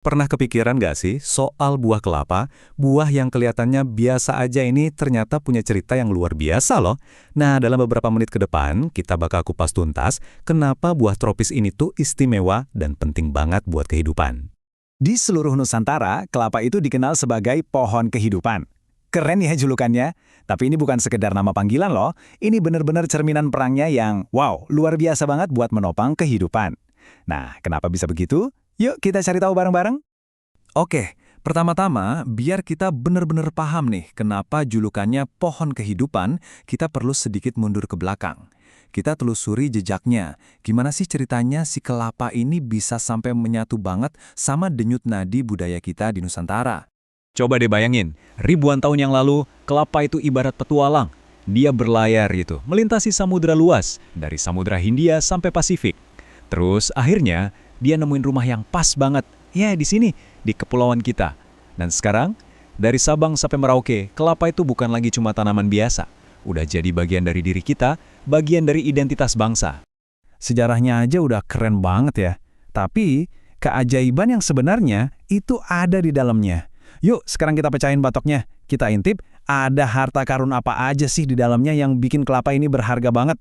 Pernah kepikiran nggak sih soal buah kelapa? Buah yang kelihatannya biasa aja ini ternyata punya cerita yang luar biasa loh. Nah, dalam beberapa menit ke depan, kita bakal kupas tuntas kenapa buah tropis ini tuh istimewa dan penting banget buat kehidupan. Di seluruh Nusantara, kelapa itu dikenal sebagai pohon kehidupan. Keren ya julukannya, tapi ini bukan sekedar nama panggilan loh. Ini benar-benar cerminan perangnya yang, wow, luar biasa banget buat menopang kehidupan. Nah, kenapa bisa begitu? Yuk kita cari tahu bareng-bareng. Oke, pertama-tama, biar kita benar-benar paham nih kenapa julukannya pohon kehidupan, kita perlu sedikit mundur ke belakang. Kita telusuri jejaknya, gimana sih ceritanya si kelapa ini bisa sampai menyatu banget sama denyut nadi budaya kita di Nusantara. Coba deh bayangin, ribuan tahun yang lalu, kelapa itu ibarat petualang. Dia berlayar gitu, melintasi samudera luas, dari Samudra Hindia sampai Pasifik. Terus akhirnya, dia nemuin rumah yang pas banget, ya di sini, di kepulauan kita. Dan sekarang, dari Sabang sampai Merauke, kelapa itu bukan lagi cuma tanaman biasa. Udah jadi bagian dari diri kita, bagian dari identitas bangsa. Sejarahnya aja udah keren banget ya. Tapi, keajaiban yang sebenarnya itu ada di dalamnya. Yuk, sekarang kita pecahin batoknya. Kita intip, ada harta karun apa aja sih di dalamnya yang bikin kelapa ini berharga banget.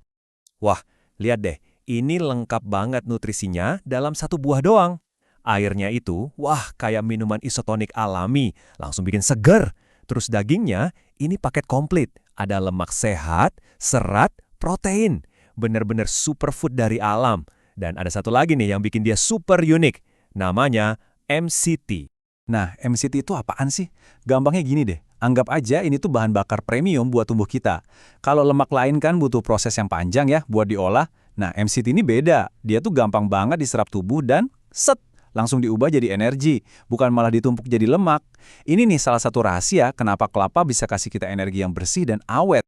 Wah, lihat deh, ini lengkap banget nutrisinya dalam satu buah doang. Airnya itu, wah kayak minuman isotonik alami, langsung bikin seger. Terus dagingnya, ini paket komplit. Ada lemak sehat, serat, protein. Bener-bener superfood dari alam. Dan ada satu lagi nih yang bikin dia super unik. Namanya MCT. Nah, MCT itu apaan sih? Gampangnya gini deh, anggap aja ini tuh bahan bakar premium buat tubuh kita. Kalau lemak lain kan butuh proses yang panjang ya buat diolah. Nah, MCT ini beda. Dia tuh gampang banget diserap tubuh dan set, langsung diubah jadi energi, bukan malah ditumpuk jadi lemak. Ini nih salah satu rahasia kenapa kelapa bisa kasih kita energi yang bersih dan awet.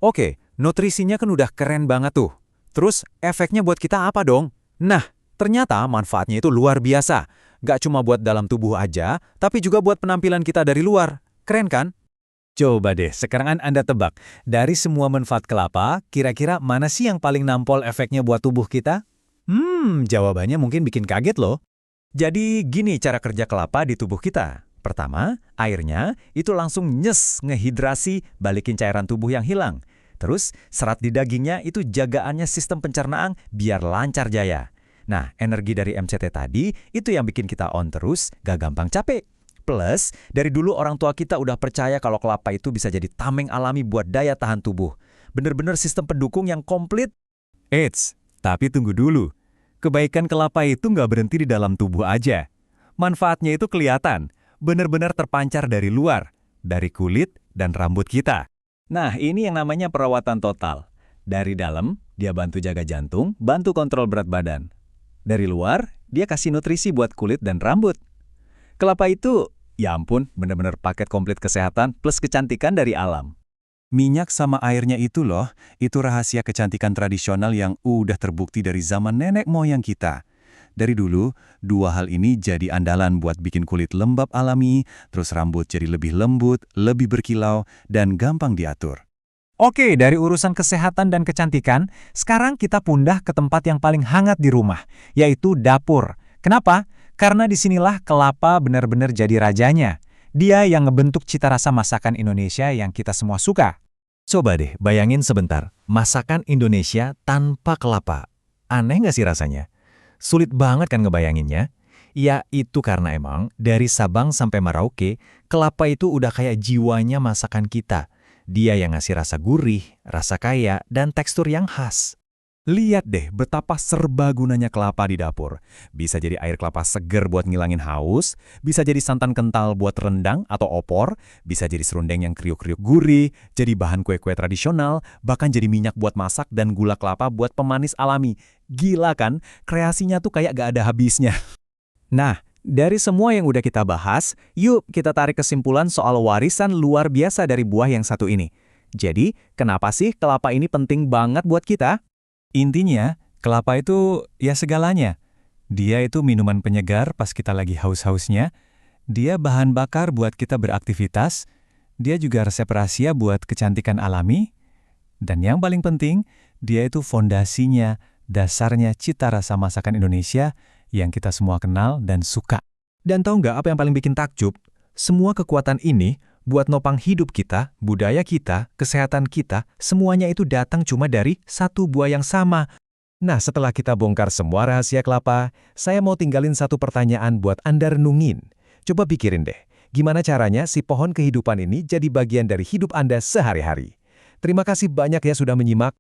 Oke, nutrisinya kan udah keren banget tuh. Terus efeknya buat kita apa dong? Nah, ternyata manfaatnya itu luar biasa. Gak cuma buat dalam tubuh aja, tapi juga buat penampilan kita dari luar. Keren kan? Coba deh, sekarang Anda tebak. Dari semua manfaat kelapa, kira-kira mana sih yang paling nampol efeknya buat tubuh kita? Jawabannya mungkin bikin kaget loh. Jadi gini cara kerja kelapa di tubuh kita. Pertama, airnya itu langsung ngehidrasi, balikin cairan tubuh yang hilang. Terus, serat di dagingnya itu jagaannya sistem pencernaan biar lancar jaya. Nah, energi dari MCT tadi itu yang bikin kita on terus, gak gampang capek. Plus, dari dulu orang tua kita udah percaya kalau kelapa itu bisa jadi tameng alami buat daya tahan tubuh. Bener-bener sistem pendukung yang komplit. Eits, tapi tunggu dulu. Kebaikan kelapa itu nggak berhenti di dalam tubuh aja. Manfaatnya itu kelihatan, benar-benar terpancar dari luar, dari kulit dan rambut kita. Nah, ini yang namanya perawatan total. Dari dalam, dia bantu jaga jantung, bantu kontrol berat badan. Dari luar, dia kasih nutrisi buat kulit dan rambut. Kelapa itu, ya ampun, benar-benar paket komplit kesehatan plus kecantikan dari alam. Minyak sama airnya itu loh, itu rahasia kecantikan tradisional yang udah terbukti dari zaman nenek moyang kita. Dari dulu, dua hal ini jadi andalan buat bikin kulit lembab alami, terus rambut jadi lebih lembut, lebih berkilau, dan gampang diatur. Oke, dari urusan kesehatan dan kecantikan, sekarang kita pindah ke tempat yang paling hangat di rumah, yaitu dapur. Kenapa? Karena disinilah kelapa benar-benar jadi rajanya. Dia yang ngebentuk cita rasa masakan Indonesia yang kita semua suka. Coba deh bayangin sebentar, masakan Indonesia tanpa kelapa. Aneh nggak sih rasanya? Sulit banget kan ngebayanginnya? Ya itu karena emang dari Sabang sampai Merauke, kelapa itu udah kayak jiwanya masakan kita. Dia yang ngasih rasa gurih, rasa kaya, dan tekstur yang khas. Lihat deh betapa serbagunanya kelapa di dapur. Bisa jadi air kelapa seger buat ngilangin haus, bisa jadi santan kental buat rendang atau opor, bisa jadi serundeng yang kriuk-kriuk gurih, jadi bahan kue-kue tradisional, bahkan jadi minyak buat masak dan gula kelapa buat pemanis alami. Gila kan? Kreasinya tuh kayak gak ada habisnya. Nah, dari semua yang udah kita bahas, yuk kita tarik kesimpulan soal warisan luar biasa dari buah yang satu ini. Jadi, kenapa sih kelapa ini penting banget buat kita? Intinya, kelapa itu ya segalanya. Dia itu minuman penyegar pas kita lagi haus-hausnya. Dia bahan bakar buat kita beraktivitas. Dia juga resep rahasia buat kecantikan alami. Dan yang paling penting, dia itu fondasinya, dasarnya cita rasa masakan Indonesia yang kita semua kenal dan suka. Dan tahu nggak apa yang paling bikin takjub? Semua kekuatan ini buat nopang hidup kita, budaya kita, kesehatan kita, semuanya itu datang cuma dari satu buah yang sama. Nah, setelah kita bongkar semua rahasia kelapa, saya mau tinggalin satu pertanyaan buat Anda renungin. Coba pikirin deh, gimana caranya si pohon kehidupan ini jadi bagian dari hidup Anda sehari-hari? Terima kasih banyak ya sudah menyimak.